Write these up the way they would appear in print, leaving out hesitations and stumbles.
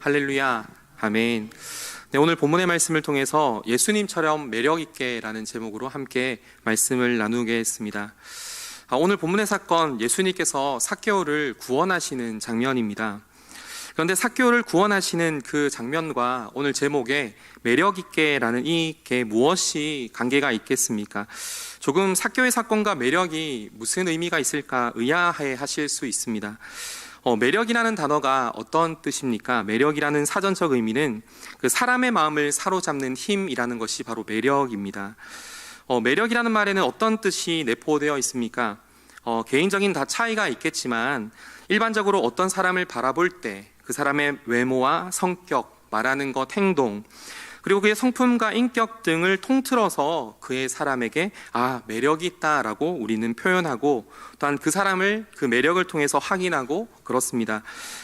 할렐루야, 아멘. 네, 오늘 본문의 말씀을 통해서 예수님처럼 매력있게라는 제목으로 함께 말씀을 나누겠습니다. 오늘 본문의 사건, 예수님께서 삭개오를 구원하시는 장면입니다. 그런데 삭개오를 구원하시는 그 장면과 오늘 제목에 매력있게라는 이게 무엇이 관계가 있겠습니까? 조금 삭개오의 사건과 매력이 무슨 의미가 있을까 의아해 하실 수 있습니다. 매력이라는 단어가 어떤 뜻입니까? 매력이라는 사전적 의미는 그 사람의 마음을 사로잡는 힘이라는 것이 바로 매력입니다. 매력이라는 말에는 어떤 뜻이 내포되어 있습니까? 개인적인 다 차이가 있겠지만 일반적으로 어떤 사람을 바라볼 때 그 사람의 외모와 성격, 말하는 것, 행동, 그리고 그의 성품과 인격 등을 통틀어서 그의 사람에게 매력이 있다라고 우리는 표현하고, 또한 그 사람을 그 매력을 통해서 확인하고 그렇습니다.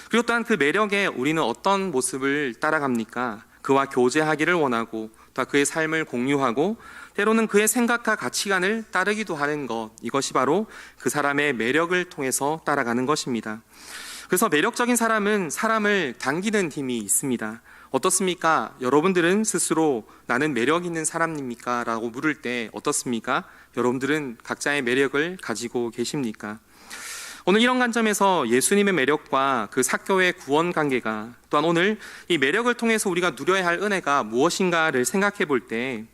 그리고 또한 그 매력에 우리는 어떤 모습을 따라갑니까? 그와 교제하기를 원하고 또 그의 삶을 공유하고 때로는 그의 생각과 가치관을 따르기도 하는 것, 이것이 바로 그 사람의 매력을 통해서 따라가는 것입니다. 그래서 매력적인 사람은 사람을 당기는 힘이 있습니다. 어떻습니까? 여러분들은 스스로 나는 매력 있는 사람입니까? 라고 물을 때 어떻습니까? 여러분들은 각자의 매력을 가지고 계십니까? 오늘 이런 관점에서 예수님의 매력과 그 삭개오의 구원 관계가, 또한 오늘 이 매력을 통해서 우리가 누려야 할 은혜가 무엇인가를 생각해 볼 때,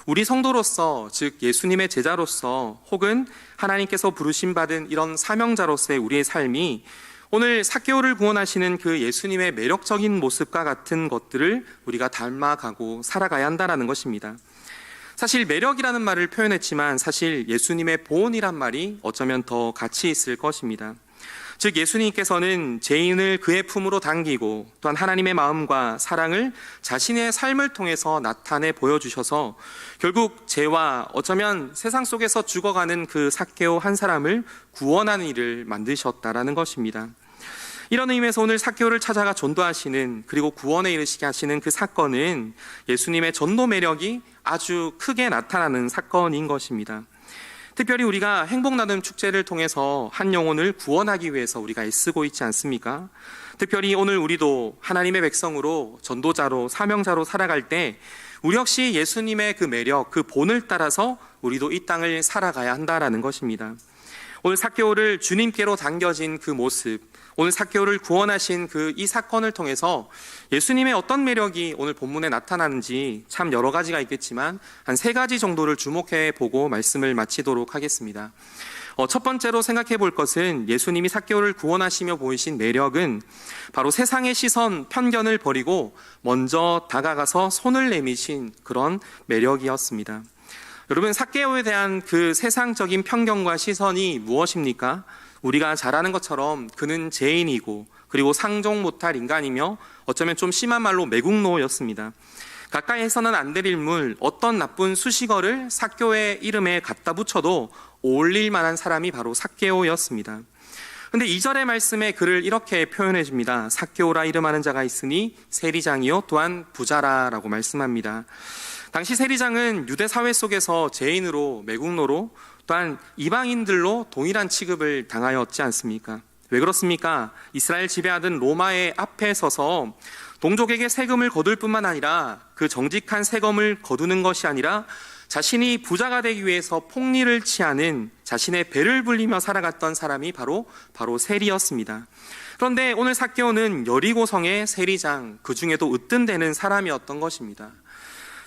우리 성도로서, 즉 예수님의 제자로서 혹은 하나님께서 부르심 받은 이런 사명자로서의 우리의 삶이 오늘 삭개오를 구원하시는 그 예수님의 매력적인 모습과 같은 것들을 우리가 닮아가고 살아가야 한다는 것입니다. 사실 매력이라는 말을 표현했지만 사실 예수님의 보온이란 말이 어쩌면 더 가치 있을 것입니다. 즉 예수님께서는 죄인을 그의 품으로 당기고 또한 하나님의 마음과 사랑을 자신의 삶을 통해서 나타내 보여주셔서 결국 죄와 어쩌면 세상 속에서 죽어가는 그 삭개오 한 사람을 구원하는 일을 만드셨다라는 것입니다. 이런 의미에서 오늘 삭개오를 찾아가 전도하시는, 그리고 구원에 이르시게 하시는 그 사건은 예수님의 전도 매력이 아주 크게 나타나는 사건인 것입니다. 특별히 우리가 행복나눔 축제를 통해서 한 영혼을 구원하기 위해서 우리가 애쓰고 있지 않습니까? 특별히 오늘 우리도 하나님의 백성으로 전도자로 사명자로 살아갈 때 우리 역시 예수님의 그 매력, 그 본을 따라서 우리도 이 땅을 살아가야 한다라는 것입니다. 오늘 삭개오를 주님께로 당겨진 그 모습, 오늘 삭개오를 구원하신 그 이 사건을 통해서 예수님의 어떤 매력이 오늘 본문에 나타나는지 참 여러 가지가 있겠지만 한 3가지 정도를 주목해 보고 말씀을 마치도록 하겠습니다. 첫 번째로 생각해 볼 것은 예수님이 삭개오를 구원하시며 보이신 매력은 바로 세상의 시선, 편견을 버리고 먼저 다가가서 손을 내미신 그런 매력이었습니다. 여러분, 삭개오에 대한 그 세상적인 편견과 시선이 무엇입니까? 우리가 잘 아는 것처럼 그는 죄인이고 그리고 상종 못할 인간이며 어쩌면 좀 심한 말로 매국노였습니다. 가까이 해서는 안 될 인물, 어떤 나쁜 수식어를 삭개오의 이름에 갖다 붙여도 어울릴 만한 사람이 바로 삭개오였습니다. 그런데 2절의 말씀에 그를 이렇게 표현해 줍니다. 삭개오라 이름하는 자가 있으니 세리장이요 또한 부자라라고 말씀합니다. 당시 세리장은 유대 사회 속에서 죄인으로, 매국노로, 또한 이방인들로 동일한 취급을 당하였지 않습니까? 왜 그렇습니까? 이스라엘 지배하던 로마의 앞에 서서 동족에게 세금을 거둘 뿐만 아니라 그 정직한 세금을 거두는 것이 아니라 자신이 부자가 되기 위해서 폭리를 취하는, 자신의 배를 불리며 살아갔던 사람이 바로 세리였습니다. 그런데 오늘 삭개오는 여리고성의 세리장, 그 중에도 으뜸되는 사람이었던 것입니다.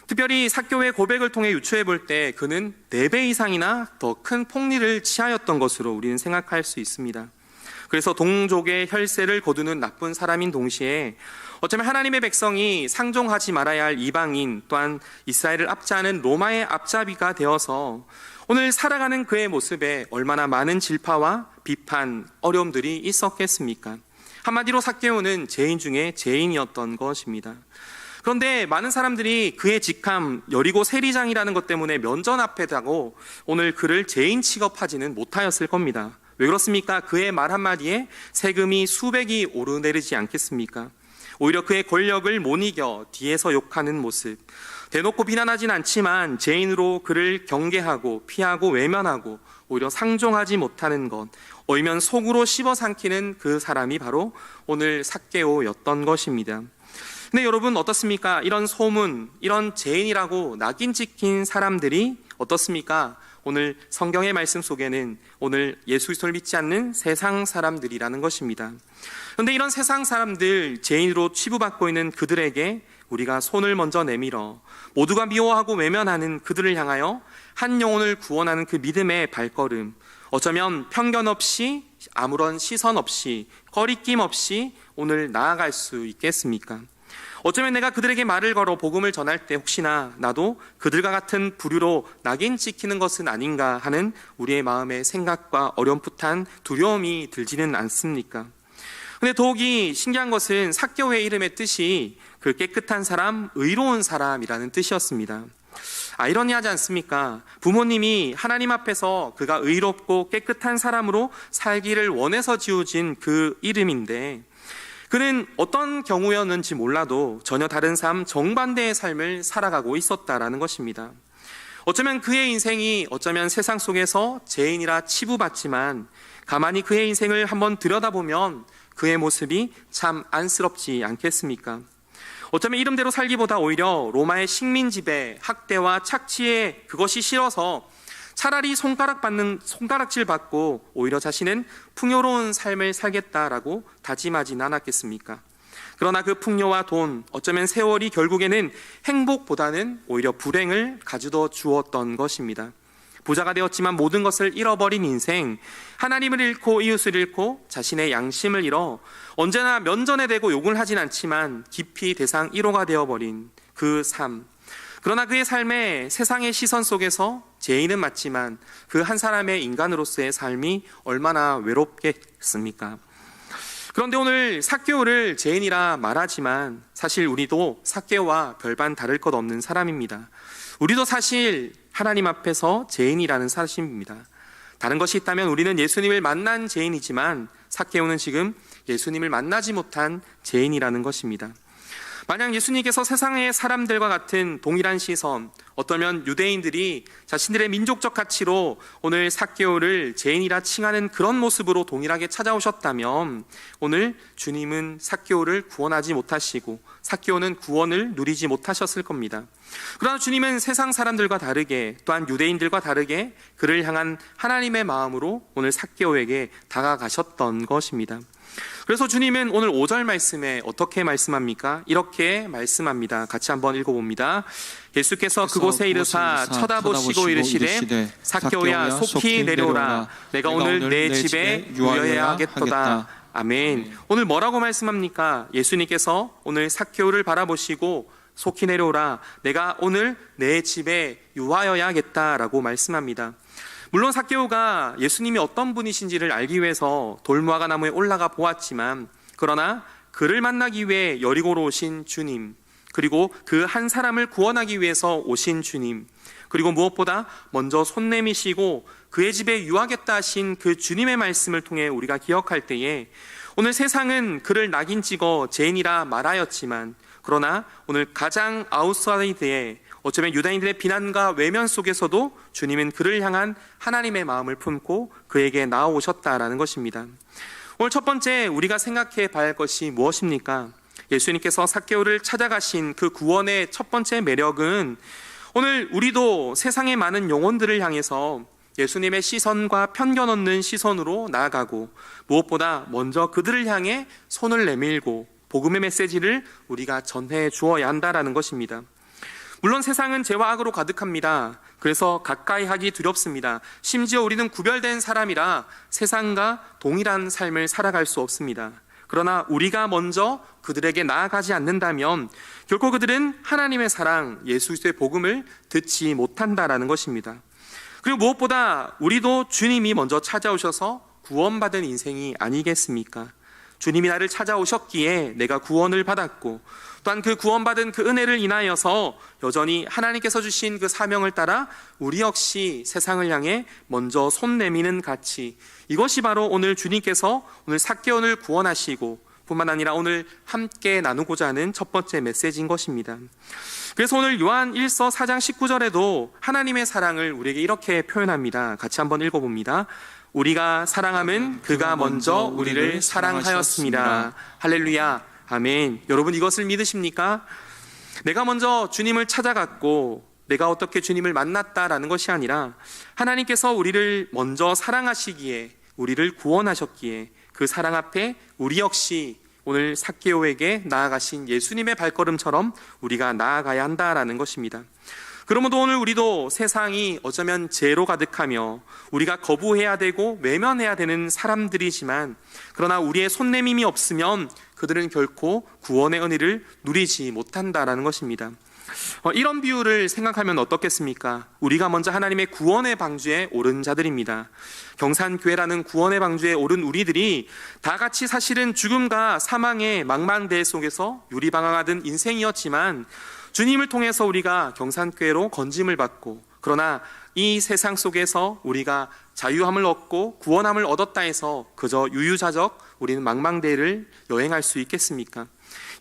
특별히 삭개오의 고백을 통해 유추해 볼 때 그는 4배 이상이나 더 큰 폭리를 취하였던 것으로 우리는 생각할 수 있습니다. 그래서 동족의 혈세를 거두는 나쁜 사람인 동시에 어쩌면 하나님의 백성이 상종하지 말아야 할 이방인, 또한 이스라엘을 압제하는 로마의 앞잡이가 되어서 오늘 살아가는 그의 모습에 얼마나 많은 질파와 비판, 어려움들이 있었겠습니까? 한마디로 삭개오는 죄인 중에 죄인이었던 것입니다. 그런데 많은 사람들이 그의 직함, 여리고 세리장이라는 것 때문에 면전 앞에 다고 오늘 그를 죄인 취급하지는 못하였을 겁니다. 왜 그렇습니까? 그의 말 한마디에 세금이 수백이 오르내리지 않겠습니까? 오히려 그의 권력을 못 이겨 뒤에서 욕하는 모습, 대놓고 비난하진 않지만 죄인으로 그를 경계하고 피하고 외면하고 오히려 상종하지 못하는 것, 오히려 속으로 씹어 삼키는 그 사람이 바로 오늘 삭개오였던 것입니다. 근데 여러분 어떻습니까? 이런 소문, 이런 죄인이라고 낙인 찍힌 사람들이 어떻습니까? 오늘 성경의 말씀 속에는 오늘 예수 그리스도를 믿지 않는 세상 사람들이라는 것입니다. 그런데 이런 세상 사람들, 죄인으로 취급받고 있는 그들에게 우리가 손을 먼저 내밀어 모두가 미워하고 외면하는 그들을 향하여 한 영혼을 구원하는 그 믿음의 발걸음, 어쩌면 편견 없이 아무런 시선 없이 거리낌 없이 오늘 나아갈 수 있겠습니까? 어쩌면 내가 그들에게 말을 걸어 복음을 전할 때 혹시나 나도 그들과 같은 부류로 낙인 찍히는 것은 아닌가 하는 우리의 마음의 생각과 어렴풋한 두려움이 들지는 않습니까? 근데 더욱이 신기한 것은 삭개오의 이름의 뜻이 그 깨끗한 사람, 의로운 사람이라는 뜻이었습니다. 아이러니하지 않습니까? 부모님이 하나님 앞에서 그가 의롭고 깨끗한 사람으로 살기를 원해서 지어진 그 이름인데 그는 어떤 경우였는지 몰라도 전혀 다른 삶, 정반대의 삶을 살아가고 있었다라는 것입니다. 어쩌면 그의 인생이 어쩌면 세상 속에서 죄인이라 치부받지만 가만히 그의 인생을 한번 들여다보면 그의 모습이 참 안쓰럽지 않겠습니까? 어쩌면 이름대로 살기보다 오히려 로마의 식민 지배, 학대와 착취에 그것이 싫어서 차라리 손가락질 받고 오히려 자신은 풍요로운 삶을 살겠다라고 다짐하진 않았겠습니까? 그러나 그 풍요와 돈, 어쩌면 세월이 결국에는 행복보다는 오히려 불행을 가져다 주었던 것입니다. 부자가 되었지만 모든 것을 잃어버린 인생, 하나님을 잃고 이웃을 잃고 자신의 양심을 잃어 언제나 면전에 대고 욕을 하진 않지만 깊이 대상 1호가 되어버린 그 삶. 그러나 그의 삶에 세상의 시선 속에서 죄인은 맞지만 그 한 사람의 인간으로서의 삶이 얼마나 외롭겠습니까? 그런데 오늘 삭개오를 죄인이라 말하지만 사실 우리도 삭개오와 별반 다를 것 없는 사람입니다. 우리도 사실 하나님 앞에서 죄인이라는 사실입니다. 다른 것이 있다면 우리는 예수님을 만난 죄인이지만 삭개오는 지금 예수님을 만나지 못한 죄인이라는 것입니다. 만약 예수님께서 세상의 사람들과 같은 동일한 시선, 어쩌면 유대인들이 자신들의 민족적 가치로 오늘 삭개오를 죄인이라 칭하는 그런 모습으로 동일하게 찾아오셨다면 오늘 주님은 삭개오를 구원하지 못하시고 삭개오는 구원을 누리지 못하셨을 겁니다. 그러나 주님은 세상 사람들과 다르게 또한 유대인들과 다르게 그를 향한 하나님의 마음으로 오늘 삭개오에게 다가가셨던 것입니다. 그래서 주님은 오늘 5절 말씀에 어떻게 말씀합니까? 이렇게 말씀합니다. 같이 한번 읽어봅니다. 예수께서 그곳에 이르사 쳐다보시고 이르시되 삭개오야 속히 내려오라. 내가 오늘 내 집에 유하여야겠도다. 아멘. 오늘 뭐라고 말씀합니까? 예수님께서 오늘 삭개오를 바라보시고 속히 내려오라. 내가 오늘 내 집에 유하여야겠다라고 말씀합니다. 물론 삭개오가 예수님이 어떤 분이신지를 알기 위해서 돌무화과 나무에 올라가 보았지만 그러나 그를 만나기 위해 여리고로 오신 주님, 그리고 그 한 사람을 구원하기 위해서 오신 주님, 그리고 무엇보다 먼저 손 내미시고 그의 집에 유하겠다 하신 그 주님의 말씀을 통해 우리가 기억할 때에 오늘 세상은 그를 낙인 찍어 죄인이라 말하였지만 그러나 오늘 가장 아웃사이드에 어쩌면 유다인들의 비난과 외면 속에서도 주님은 그를 향한 하나님의 마음을 품고 그에게 나아오셨다라는 것입니다. 오늘 첫 번째 우리가 생각해 봐야 할 것이 무엇입니까? 예수님께서 삭개오를 찾아가신 그 구원의 첫 번째 매력은 오늘 우리도 세상의 많은 영혼들을 향해서 예수님의 시선과 편견 없는 시선으로 나아가고 무엇보다 먼저 그들을 향해 손을 내밀고 복음의 메시지를 우리가 전해 주어야 한다라는 것입니다. 물론 세상은 죄와 악으로 가득합니다. 그래서 가까이 하기 두렵습니다. 심지어 우리는 구별된 사람이라 세상과 동일한 삶을 살아갈 수 없습니다. 그러나 우리가 먼저 그들에게 나아가지 않는다면 결코 그들은 하나님의 사랑, 예수 그리스도의 복음을 듣지 못한다라는 것입니다. 그리고 무엇보다 우리도 주님이 먼저 찾아오셔서 구원받은 인생이 아니겠습니까? 주님이 나를 찾아오셨기에 내가 구원을 받았고 또한 그 구원받은 그 은혜를 인하여서 여전히 하나님께서 주신 그 사명을 따라 우리 역시 세상을 향해 먼저 손 내미는 가치, 이것이 바로 오늘 주님께서 오늘 삭개오를 구원하시고 뿐만 아니라 오늘 함께 나누고자 하는 첫 번째 메시지인 것입니다. 그래서 오늘 요한 1서 4장 19절에도 하나님의 사랑을 우리에게 이렇게 표현합니다. 같이 한번 읽어봅니다. 우리가 사랑함은 그가 먼저 우리를 사랑하였습니다. 할렐루야, 아멘. 여러분 이것을 믿으십니까? 내가 먼저 주님을 찾아갔고 내가 어떻게 주님을 만났다라는 것이 아니라 하나님께서 우리를 먼저 사랑하시기에, 우리를 구원하셨기에 그 사랑 앞에 우리 역시 오늘 삭개오에게 나아가신 예수님의 발걸음처럼 우리가 나아가야 한다라는 것입니다. 그러므로 오늘 우리도 세상이 어쩌면 죄로 가득하며 우리가 거부해야 되고 외면해야 되는 사람들이지만, 그러나 우리의 손내밈이 없으면 그들은 결코 구원의 은혜를 누리지 못한다라는 것입니다. 이런 비유를 생각하면 어떻겠습니까? 우리가 먼저 하나님의 구원의 방주에 오른 자들입니다. 경산교회라는 구원의 방주에 오른 우리들이 다 같이 사실은 죽음과 사망의 망망대해 속에서 유리방황하던 인생이었지만 주님을 통해서 우리가 경산교회로 건짐을 받고, 그러나 이 세상 속에서 우리가 자유함을 얻고 구원함을 얻었다 해서 그저 유유자적 우리는 망망대해를 여행할 수 있겠습니까?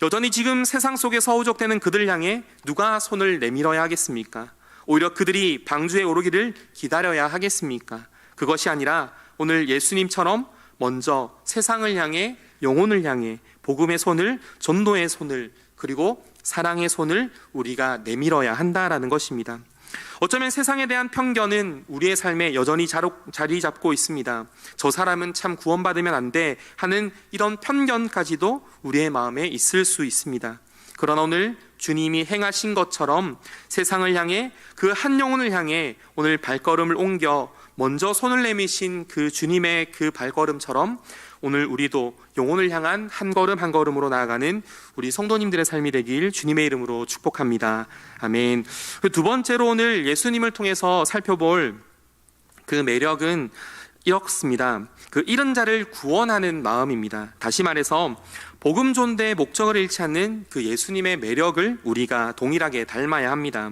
여전히 지금 세상 속에 서우적대는 그들 향해 누가 손을 내밀어야 하겠습니까? 오히려 그들이 방주에 오르기를 기다려야 하겠습니까? 그것이 아니라 오늘 예수님처럼 먼저 세상을 향해, 영혼을 향해 복음의 손을, 전도의 손을, 그리고 사랑의 손을 우리가 내밀어야 한다라는 것입니다. 어쩌면 세상에 대한 편견은 우리의 삶에 여전히 자리 잡고 있습니다. 저 사람은 참 구원받으면 안 돼 하는 이런 편견까지도 우리의 마음에 있을 수 있습니다. 그러나 오늘 주님이 행하신 것처럼 세상을 향해, 그 한 영혼을 향해 오늘 발걸음을 옮겨 먼저 손을 내미신 그 주님의 그 발걸음처럼 오늘 우리도 영혼을 향한 한 걸음 한 걸음으로 나아가는 우리 성도님들의 삶이 되길 주님의 이름으로 축복합니다. 아멘. 두 번째로 오늘 예수님을 통해서 살펴볼 그 매력은 이렇습니다. 그 잃은 자를 구원하는 마음입니다. 다시 말해서 복음 전도의 목적을 잃지 않는 그 예수님의 매력을 우리가 동일하게 닮아야 합니다.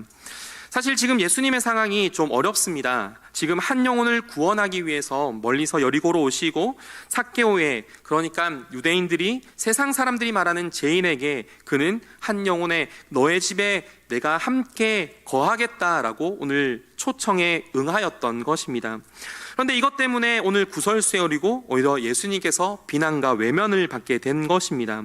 사실 지금 예수님의 상황이 좀 어렵습니다. 지금 한 영혼을 구원하기 위해서 멀리서 여리고로 오시고 삭개오에, 그러니까 유대인들이, 세상 사람들이 말하는 죄인에게 그는 한 영혼에 너의 집에 내가 함께 거하겠다라고 오늘 초청에 응하였던 것입니다. 그런데 이것 때문에 오늘 구설수에 오르고 오히려 예수님께서 비난과 외면을 받게 된 것입니다.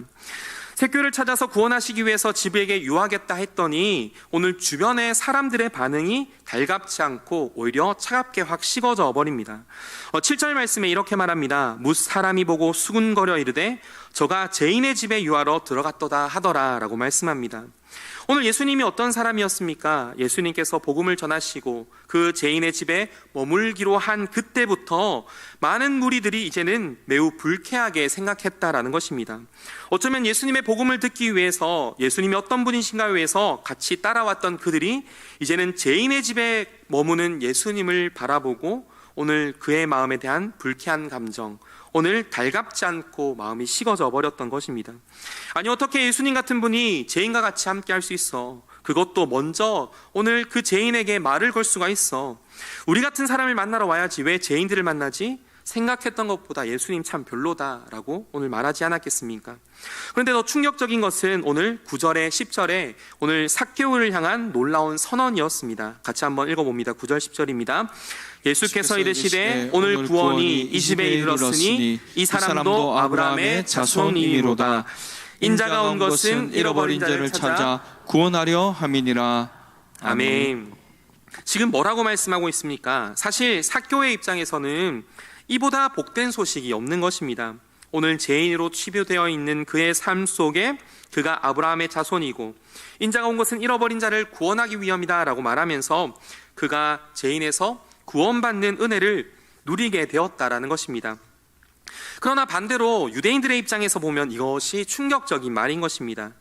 새교를 찾아서 구원하시기 위해서 집에게 유하겠다 했더니 오늘 주변의 사람들의 반응이 달갑지 않고 오히려 차갑게 확 식어져 버립니다. 7절 말씀에 이렇게 말합니다. 뭇 사람이 보고 수군거려 이르되 저가 죄인의 집에 유하러 들어갔도다 하더라 라고 말씀합니다. 오늘 예수님이 어떤 사람이었습니까? 예수님께서 복음을 전하시고 그 죄인의 집에 머물기로 한 그때부터 많은 무리들이 이제는 매우 불쾌하게 생각했다라는 것입니다. 어쩌면 예수님의 복음을 듣기 위해서, 예수님이 어떤 분이신가 위해서 같이 따라왔던 그들이 이제는 죄인의 집에 머무는 예수님을 바라보고 오늘 그의 마음에 대한 불쾌한 감정, 오늘 달갑지 않고 마음이 식어져 버렸던 것입니다. 아니 어떻게 예수님 같은 분이 죄인과 같이 함께 할 수 있어? 그것도 먼저 오늘 그 죄인에게 말을 걸 수가 있어. 우리 같은 사람을 만나러 와야지 왜 죄인들을 만나지? 생각했던 것보다 예수님 참 별로다라고 오늘 말하지 않았겠습니까? 그런데 더 충격적인 것은 오늘 9절에 10절에 오늘 삭개오를 향한 놀라운 선언이었습니다. 같이 한번 읽어봅니다. 9절 10절입니다. 예수께서 이르시되 오늘 구원이 이 집에 이르렀으니 이 사람도 아브라함의 자손이니로다. 인자가 온 것은 잃어버린 자를 찾아 구원하려 함이니라. 아멘. 지금 뭐라고 말씀하고 있습니까? 사실 삭개오의 입장에서는 이보다 복된 소식이 없는 것입니다. 오늘 죄인으로 치부되어 있는 그의 삶 속에 그가 아브라함의 자손이고 인자가 온 것은 잃어버린 자를 구원하기 위함이다 라고 말하면서 그가 죄인에서 구원받는 은혜를 누리게 되었다라는 것입니다. 그러나 반대로 유대인들의 입장에서 보면 이것이 충격적인 말인 것입니다.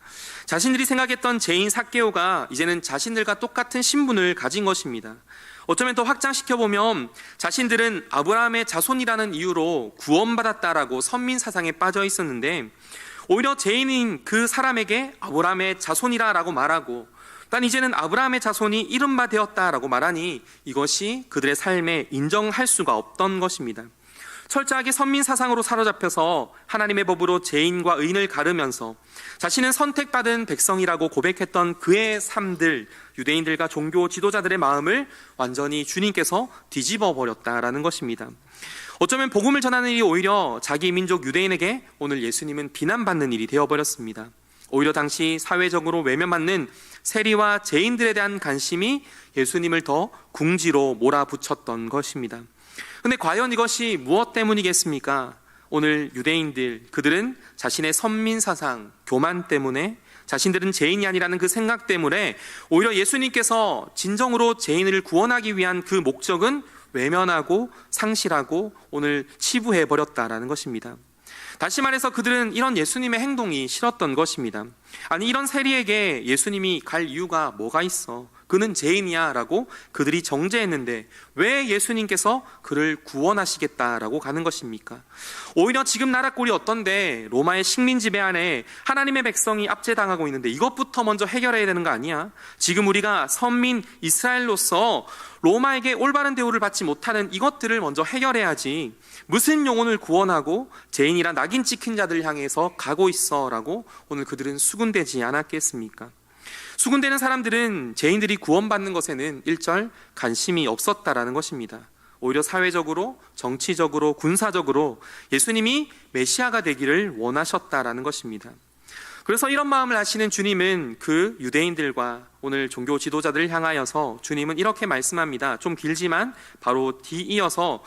자신들이 생각했던 죄인 삭개오가 이제는 자신들과 똑같은 신분을 가진 것입니다. 어쩌면 더 확장시켜보면 자신들은 아브라함의 자손이라는 이유로 구원받았다라고 선민 사상에 빠져 있었는데 오히려 죄인인 그 사람에게 아브라함의 자손이라고 말하고 단 이제는 아브라함의 자손이 이른 바 되었다라고 말하니 이것이 그들의 삶에 인정할 수가 없던 것입니다. 철저하게 선민 사상으로 사로잡혀서 하나님의 법으로 죄인과 의인을 가르면서 자신은 선택받은 백성이라고 고백했던 그의 삶들, 유대인들과 종교 지도자들의 마음을 완전히 주님께서 뒤집어 버렸다라는 것입니다. 어쩌면 복음을 전하는 일이 오히려 자기 민족 유대인에게 오늘 예수님은 비난받는 일이 되어버렸습니다. 오히려 당시 사회적으로 외면받는 세리와 죄인들에 대한 관심이 예수님을 더 궁지로 몰아붙였던 것입니다. 근데 과연 이것이 무엇 때문이겠습니까? 오늘 유대인들, 그들은 자신의 선민 사상, 교만 때문에 자신들은 죄인이 아니라는 그 생각 때문에 오히려 예수님께서 진정으로 죄인을 구원하기 위한 그 목적은 외면하고 상실하고 오늘 치부해버렸다라는 것입니다. 다시 말해서 그들은 이런 예수님의 행동이 싫었던 것입니다. 아니, 이런 세리에게 예수님이 갈 이유가 뭐가 있어? 그는 죄인이야 라고 그들이 정죄했는데 왜 예수님께서 그를 구원하시겠다라고 가는 것입니까? 오히려 지금 나라 꼴이 어떤데 로마의 식민 지배 안에 하나님의 백성이 압제당하고 있는데 이것부터 먼저 해결해야 되는 거 아니야? 지금 우리가 선민 이스라엘로서 로마에게 올바른 대우를 받지 못하는 이것들을 먼저 해결해야지, 무슨 영혼을 구원하고 죄인이라 낙인 찍힌 자들 향해서 가고 있어 라고 오늘 그들은 수군대지 않았겠습니까? 수군대는 사람들은 죄인들이 구원받는 것에는 일절 관심이 없었다라는 것입니다. 오히려 사회적으로, 정치적으로, 군사적으로 예수님이 메시아가 되기를 원하셨다라는 것입니다. 그래서 이런 마음을 아시는 주님은 그 유대인들과 오늘 종교 지도자들을 향하여서 주님은 이렇게 말씀합니다. 좀 길지만 바로 뒤이어서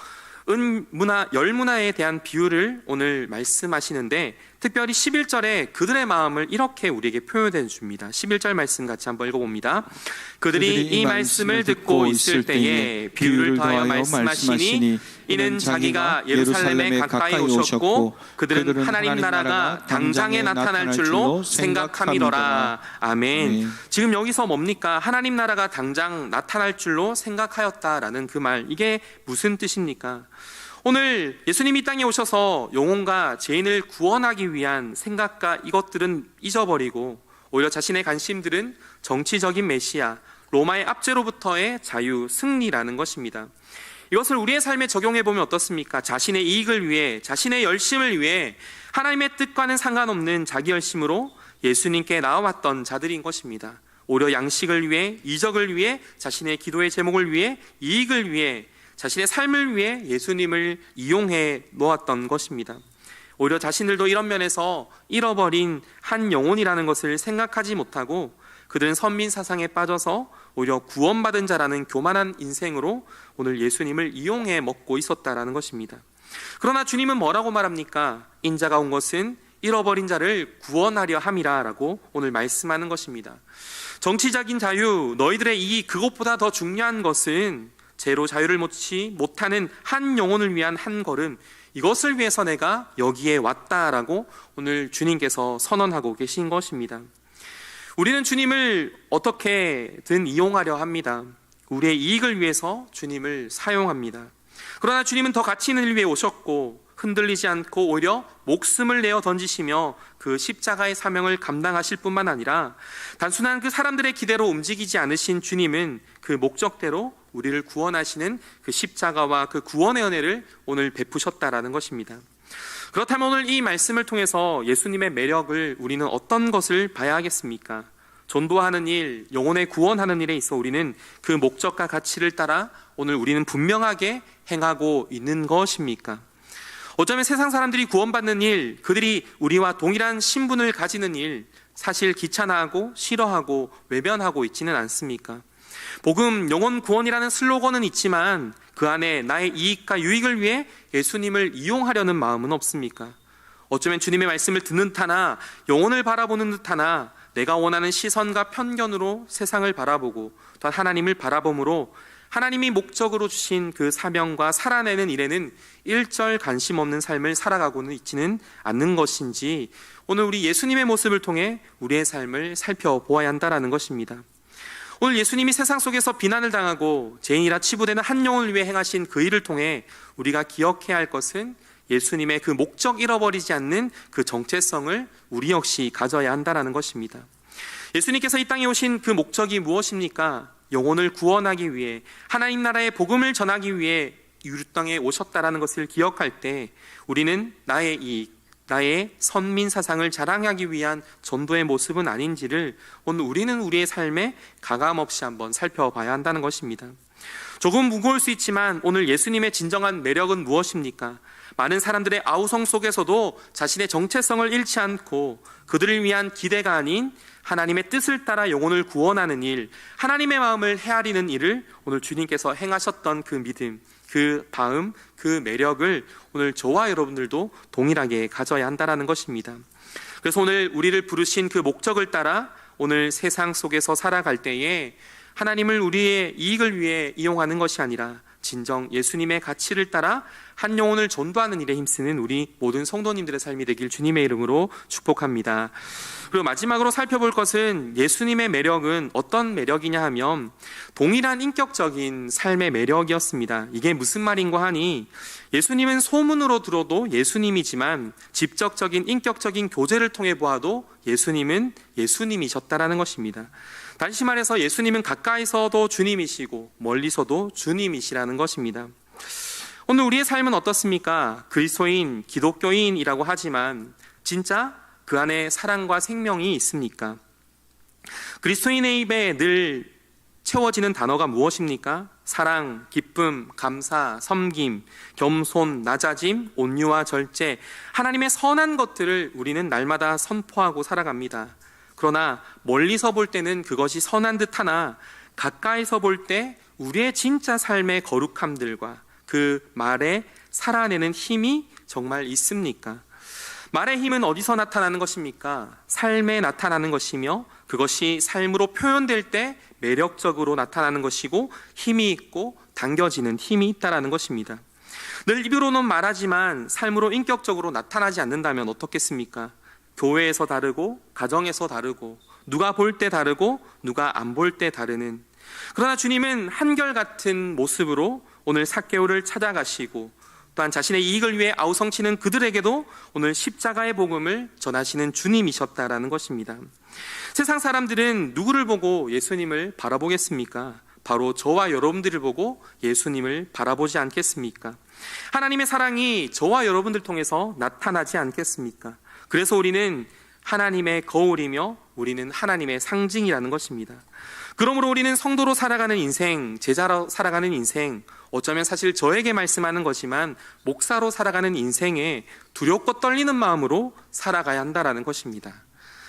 은문화, 열문화에 대한 비유를 오늘 말씀하시는데 특별히 11절에 그들의 마음을 이렇게 우리에게 표현해 줍니다. 11절 말씀 같이 한번 읽어봅니다. 그들이 이 말씀을 듣고 있을 때에 비유를 더하여 말씀하시니 이는 자기가 예루살렘에 가까이 오셨고 그들은 하나님 나라가 당장에 나타날 줄로 생각함이더라. 아멘. 지금 여기서 뭡니까? 하나님 나라가 당장 나타날 줄로 생각하였다라는 그 말, 이게 무슨 뜻입니까? 오늘 예수님이 땅에 오셔서 영혼과 죄인을 구원하기 위한 생각과 이것들은 잊어버리고 오히려 자신의 관심들은 정치적인 메시아, 로마의 압제로부터의 자유, 승리라는 것입니다. 이것을 우리의 삶에 적용해 보면 어떻습니까? 자신의 이익을 위해, 자신의 열심을 위해 하나님의 뜻과는 상관없는 자기 열심으로 예수님께 나아왔던 자들인 것입니다. 오히려 양식을 위해, 이적을 위해, 자신의 기도의 제목을 위해, 이익을 위해, 자신의 삶을 위해 예수님을 이용해 놓았던 것입니다. 오히려 자신들도 이런 면에서 잃어버린 한 영혼이라는 것을 생각하지 못하고 그들은 선민 사상에 빠져서 오히려 구원받은 자라는 교만한 인생으로 오늘 예수님을 이용해 먹고 있었다라는 것입니다. 그러나 주님은 뭐라고 말합니까? 인자가 온 것은 잃어버린 자를 구원하려 함이라 라고 오늘 말씀하는 것입니다. 정치적인 자유, 너희들의 이익, 그것보다 더 중요한 것은 죄로 자유를 얻지 못하는 한 영혼을 위한 한 걸음, 이것을 위해서 내가 여기에 왔다라고 오늘 주님께서 선언하고 계신 것입니다. 우리는 주님을 어떻게든 이용하려 합니다. 우리의 이익을 위해서 주님을 사용합니다. 그러나 주님은 더 가치 있는 일 위해 오셨고 흔들리지 않고 오히려 목숨을 내어 던지시며 그 십자가의 사명을 감당하실 뿐만 아니라 단순한 그 사람들의 기대로 움직이지 않으신 주님은 그 목적대로 우리를 구원하시는 그 십자가와 그 구원의 은혜를 오늘 베푸셨다라는 것입니다. 그렇다면 오늘 이 말씀을 통해서 예수님의 매력을 우리는 어떤 것을 봐야 하겠습니까? 전도하는 일, 영혼의 구원하는 일에 있어 우리는 그 목적과 가치를 따라 오늘 우리는 분명하게 행하고 있는 것입니까? 어쩌면 세상 사람들이 구원받는 일, 그들이 우리와 동일한 신분을 가지는 일, 사실 귀찮아하고 싫어하고 외면하고 있지는 않습니까? 복음, 영혼 구원이라는 슬로건은 있지만 그 안에 나의 이익과 유익을 위해 예수님을 이용하려는 마음은 없습니까? 어쩌면 주님의 말씀을 듣는 듯하나 영혼을 바라보는 듯하나 내가 원하는 시선과 편견으로 세상을 바라보고 또 하나님을 바라봄으로 하나님이 목적으로 주신 그 사명과 살아내는 일에는 일절 관심 없는 삶을 살아가고는 있지는 않는 것인지 오늘 우리 예수님의 모습을 통해 우리의 삶을 살펴보아야 한다는 것입니다. 오늘 예수님이 세상 속에서 비난을 당하고 죄인이라 치부되는 한 영혼을 위해 행하신 그 일을 통해 우리가 기억해야 할 것은 예수님의 그 목적 잃어버리지 않는 그 정체성을 우리 역시 가져야 한다는 것입니다. 예수님께서 이 땅에 오신 그 목적이 무엇입니까? 영혼을 구원하기 위해, 하나님 나라의 복음을 전하기 위해 땅에 오셨다라는 것을 기억할 때 우리는 나의 이익, 나의 선민 사상을 자랑하기 위한 전도의 모습은 아닌지를 오늘 우리는 우리의 삶에 가감없이 한번 살펴봐야 한다는 것입니다. 조금 무거울 수 있지만 오늘 예수님의 진정한 매력은 무엇입니까? 많은 사람들의 아우성 속에서도 자신의 정체성을 잃지 않고 그들을 위한 기대가 아닌 하나님의 뜻을 따라 영혼을 구원하는 일, 하나님의 마음을 헤아리는 일을 오늘 주님께서 행하셨던 그 믿음, 그 다음, 그 매력을 오늘 저와 여러분들도 동일하게 가져야 한다는 것입니다. 그래서 오늘 우리를 부르신 그 목적을 따라 오늘 세상 속에서 살아갈 때에 하나님을 우리의 이익을 위해 이용하는 것이 아니라 진정 예수님의 가치를 따라 한 영혼을 전도하는 일에 힘쓰는 우리 모든 성도님들의 삶이 되길 주님의 이름으로 축복합니다. 그리고 마지막으로 살펴볼 것은 예수님의 매력은 어떤 매력이냐 하면 동일한 인격적인 삶의 매력이었습니다. 이게 무슨 말인가 하니 예수님은 소문으로 들어도 예수님이지만 직접적인 인격적인 교제를 통해 보아도 예수님은 예수님이셨다라는 것입니다. 다시 말해서 예수님은 가까이서도 주님이시고 멀리서도 주님이시라는 것입니다. 오늘 우리의 삶은 어떻습니까? 그리스도인, 기독교인이라고 하지만 진짜 그 안에 사랑과 생명이 있습니까? 그리스도인의 입에 늘 채워지는 단어가 무엇입니까? 사랑, 기쁨, 감사, 섬김, 겸손, 낮아짐, 온유와 절제, 하나님의 선한 것들을 우리는 날마다 선포하고 살아갑니다. 그러나 멀리서 볼 때는 그것이 선한 듯하나 가까이서 볼 때 우리의 진짜 삶의 거룩함들과 그 말에 살아내는 힘이 정말 있습니까? 말의 힘은 어디서 나타나는 것입니까? 삶에 나타나는 것이며 그것이 삶으로 표현될 때 매력적으로 나타나는 것이고 힘이 있고 당겨지는 힘이 있다는 것입니다. 늘 입으로는 말하지만 삶으로 인격적으로 나타나지 않는다면 어떻겠습니까? 교회에서 다르고 가정에서 다르고 누가 볼 때 다르고 누가 안 볼 때 다르는, 그러나 주님은 한결같은 모습으로 오늘 삭개오를 찾아가시고 또한 자신의 이익을 위해 아우성치는 그들에게도 오늘 십자가의 복음을 전하시는 주님이셨다라는 것입니다. 세상 사람들은 누구를 보고 예수님을 바라보겠습니까? 바로 저와 여러분들을 보고 예수님을 바라보지 않겠습니까? 하나님의 사랑이 저와 여러분들 통해서 나타나지 않겠습니까? 그래서 우리는 하나님의 거울이며 우리는 하나님의 상징이라는 것입니다. 그러므로 우리는 성도로 살아가는 인생, 제자로 살아가는 인생, 어쩌면 사실 저에게 말씀하는 거지만 목사로 살아가는 인생에 두렵고 떨리는 마음으로 살아가야 한다는 것입니다.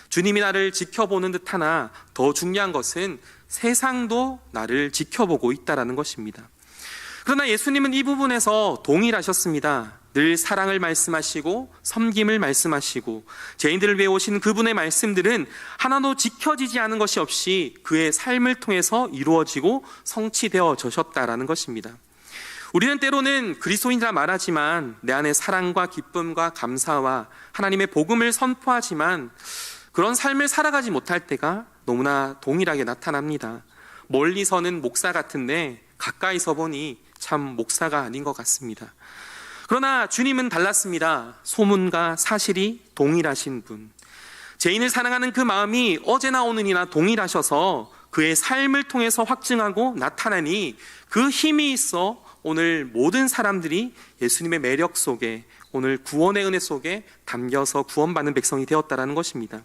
주님이 나를 지켜보는 듯하나 더 중요한 것은 세상도 나를 지켜보고 있다는 것입니다. 그러나 예수님은 이 부분에서 동일하셨습니다. 늘 사랑을 말씀하시고 섬김을 말씀하시고 죄인들을 위해 오신 그분의 말씀들은 하나도 지켜지지 않은 것이 없이 그의 삶을 통해서 이루어지고 성취되어졌다는 것입니다. 우리는 때로는 그리스도인이라 말하지만 내 안에 사랑과 기쁨과 감사와 하나님의 복음을 선포하지만 그런 삶을 살아가지 못할 때가 너무나 동일하게 나타납니다. 멀리서는 목사 같은데 가까이서 보니 참 목사가 아닌 것 같습니다. 그러나 주님은 달랐습니다. 소문과 사실이 동일하신 분, 죄인을 사랑하는 그 마음이 어제나 오늘이나 동일하셔서 그의 삶을 통해서 확증하고 나타나니 그 힘이 있어 오늘 모든 사람들이 예수님의 매력 속에, 오늘 구원의 은혜 속에 담겨서 구원받는 백성이 되었다는 것입니다.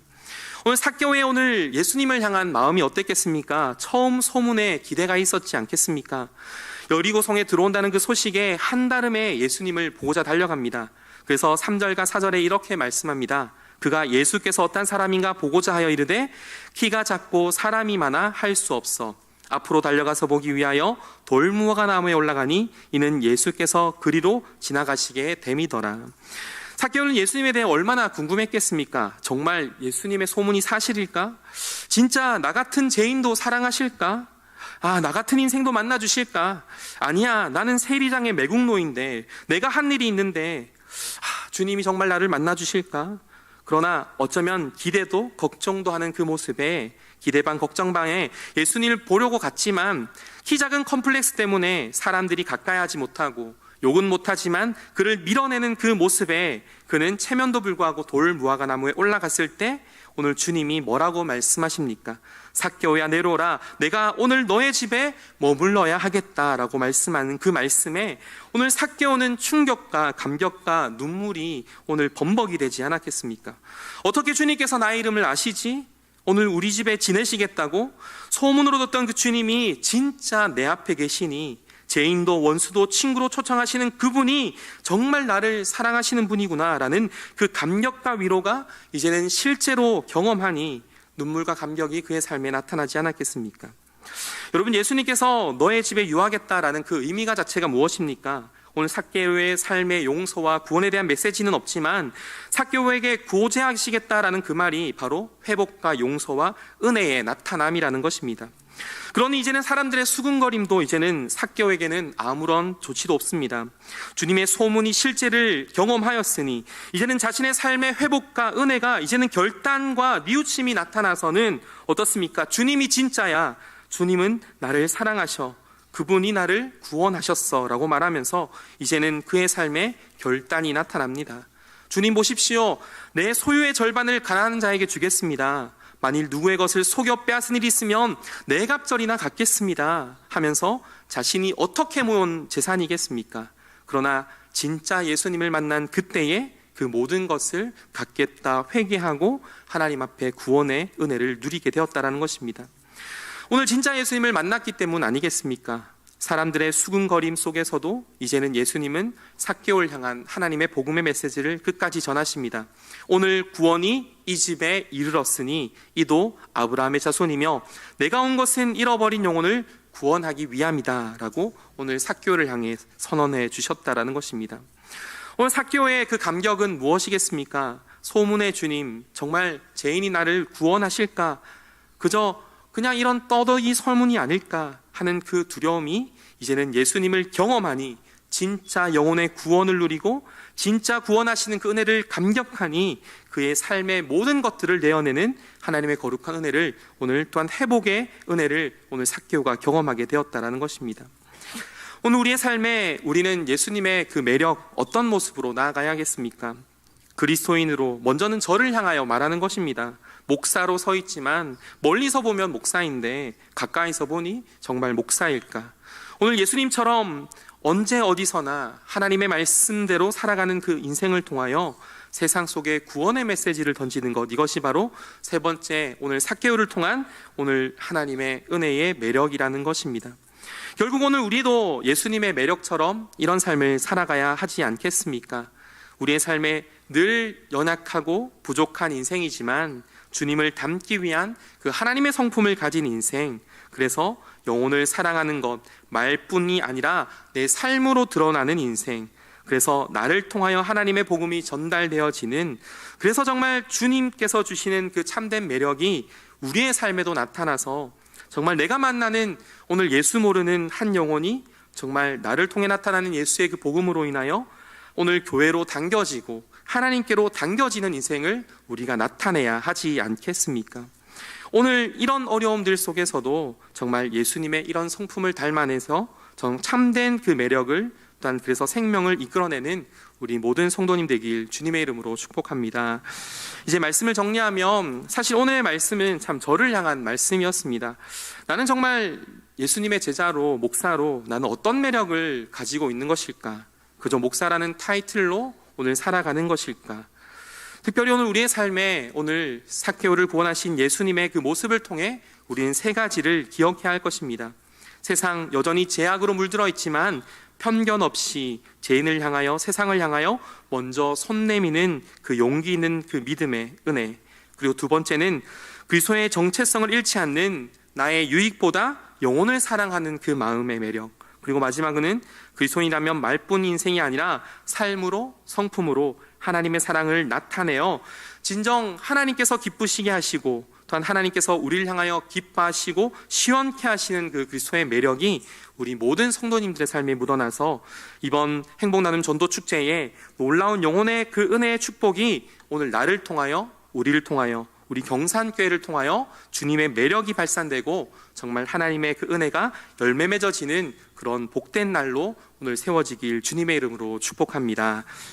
오늘 삭개오의 오늘 예수님을 향한 마음이 어땠겠습니까? 처음 소문에 기대가 있었지 않겠습니까? 여리고성에 들어온다는 그 소식에 한달음에 예수님을 보고자 달려갑니다. 그래서 3절과 4절에 이렇게 말씀합니다. 그가 예수께서 어떤 사람인가 보고자 하여 이르되 키가 작고 사람이 많아 할 수 없어 앞으로 달려가서 보기 위하여 돌무화과 나무에 올라가니 이는 예수께서 그리로 지나가시게 됨이더라. 삭개오는 예수님에 대해 얼마나 궁금했겠습니까? 정말 예수님의 소문이 사실일까? 진짜 나 같은 죄인도 사랑하실까? 나 같은 인생도 만나주실까? 아니야, 나는 세리장의 매국노인데 내가 한 일이 있는데 주님이 정말 나를 만나주실까? 그러나 어쩌면 기대도 걱정도 하는 그 모습에 기대 반 걱정 반에 예수님을 보려고 갔지만 키 작은 컴플렉스 때문에 사람들이 가까이 하지 못하고 욕은 못하지만 그를 밀어내는 그 모습에 그는 체면도 불구하고 돌 무화과 나무에 올라갔을 때 오늘 주님이 뭐라고 말씀하십니까? 삭개오야 내려오라, 내가 오늘 너의 집에 머물러야 하겠다라고 말씀하는 그 말씀에 오늘 삭개오는 충격과 감격과 눈물이 오늘 범벅이 되지 않았겠습니까? 어떻게 주님께서 나의 이름을 아시지? 오늘 우리 집에 지내시겠다고? 소문으로 듣던 그 주님이 진짜 내 앞에 계시니, 죄인도 원수도 친구로 초청하시는 그분이 정말 나를 사랑하시는 분이구나 라는 그 감격과 위로가 이제는 실제로 경험하니 눈물과 감격이 그의 삶에 나타나지 않았겠습니까? 여러분, 예수님께서 너의 집에 유하겠다라는 그 의미가 자체가 무엇입니까? 오늘 삭개오의 삶의 용서와 구원에 대한 메시지는 없지만 삭개오에게 구제하시겠다라는 그 말이 바로 회복과 용서와 은혜의 나타남이라는 것입니다. 그러니 이제는 사람들의 수군거림도 이제는 삭개오에게는 아무런 조치도 없습니다. 주님의 소문이 실제를 경험하였으니 이제는 자신의 삶의 회복과 은혜가 이제는 결단과 뉘우침이 나타나서는 어떻습니까? 주님이 진짜야, 주님은 나를 사랑하셔, 그분이 나를 구원하셨어 라고 말하면서 이제는 그의 삶에 결단이 나타납니다. 주님 보십시오, 내 소유의 절반을 가난한 자에게 주겠습니다. 만일 누구의 것을 속여 빼앗은 일이 있으면 내 갑절이나 갚겠습니다 하면서 자신이 어떻게 모은 재산이겠습니까? 그러나 진짜 예수님을 만난 그때에 그 모든 것을 갖겠다 회개하고 하나님 앞에 구원의 은혜를 누리게 되었다는 것입니다. 오늘 진짜 예수님을 만났기 때문 아니겠습니까? 사람들의 수군거림 속에서도 이제는 예수님은 삭개오를 향한 하나님의 복음의 메시지를 끝까지 전하십니다. 오늘 구원이 이 집에 이르렀으니 이도 아브라함의 자손이며 내가 온 것은 잃어버린 영혼을 구원하기 위함이다 라고 오늘 삭개오를 향해 선언해 주셨다라는 것입니다. 오늘 삭개오의 그 감격은 무엇이겠습니까? 소문의 주님, 정말 죄인이 나를 구원하실까? 그냥 이런 떠덕이 설문이 아닐까 하는 그 두려움이 이제는 예수님을 경험하니 진짜 영혼의 구원을 누리고 진짜 구원하시는 그 은혜를 감격하니 그의 삶의 모든 것들을 내어내는 하나님의 거룩한 은혜를, 오늘 또한 회복의 은혜를 오늘 삭개오가 경험하게 되었다는 것입니다. 오늘 우리의 삶에 우리는 예수님의 그 매력, 어떤 모습으로 나아가야겠습니까? 그리스도인으로 먼저는 저를 향하여 말하는 것입니다. 목사로 서 있지만 멀리서 보면 목사인데 가까이서 보니 정말 목사일까? 오늘 예수님처럼 언제 어디서나 하나님의 말씀대로 살아가는 그 인생을 통하여 세상 속에 구원의 메시지를 던지는 것, 이것이 바로 세 번째 오늘 삭개오를 통한 오늘 하나님의 은혜의 매력이라는 것입니다. 결국 오늘 우리도 예수님의 매력처럼 이런 삶을 살아가야 하지 않겠습니까? 우리의 삶에 늘 연약하고 부족한 인생이지만 주님을 닮기 위한 그 하나님의 성품을 가진 인생, 그래서 영혼을 사랑하는 것, 말뿐이 아니라 내 삶으로 드러나는 인생, 그래서 나를 통하여 하나님의 복음이 전달되어지는, 그래서 정말 주님께서 주시는 그 참된 매력이 우리의 삶에도 나타나서 정말 내가 만나는 오늘 예수 모르는 한 영혼이 정말 나를 통해 나타나는 예수의 그 복음으로 인하여 오늘 교회로 당겨지고 하나님께로 당겨지는 인생을 우리가 나타내야 하지 않겠습니까? 오늘 이런 어려움들 속에서도 정말 예수님의 이런 성품을 닮아내서 참된 그 매력을, 또한 그래서 생명을 이끌어내는 우리 모든 성도님 되길 주님의 이름으로 축복합니다. 이제 말씀을 정리하면 사실 오늘의 말씀은 참 저를 향한 말씀이었습니다. 나는 정말 예수님의 제자로, 목사로 나는 어떤 매력을 가지고 있는 것일까? 그저 목사라는 타이틀로 오늘 살아가는 것일까? 특별히 오늘 우리의 삶에 오늘 삭개오를 구원하신 예수님의 그 모습을 통해 우리는 세 가지를 기억해야 할 것입니다. 세상 여전히 죄악으로 물들어 있지만 편견 없이 죄인을 향하여, 세상을 향하여 먼저 손 내미는 그 용기 있는 그 믿음의 은혜, 그리고 두 번째는 그리스도의 정체성을 잃지 않는 나의 유익보다 영혼을 사랑하는 그 마음의 매력, 그리고 마지막은 그리스도인이라면 말뿐 인생이 아니라 삶으로, 성품으로 하나님의 사랑을 나타내어 진정 하나님께서 기쁘시게 하시고 또한 하나님께서 우리를 향하여 기뻐하시고 시원케 하시는 그 그리스도의 매력이 우리 모든 성도님들의 삶에 묻어나서 이번 행복나눔 전도축제에 놀라운 영혼의 그 은혜의 축복이 오늘 나를 통하여, 우리를 통하여, 우리 경산교회를 통하여 주님의 매력이 발산되고 정말 하나님의 그 은혜가 열매 맺어지는 그런 복된 날로 오늘 세워지길 주님의 이름으로 축복합니다.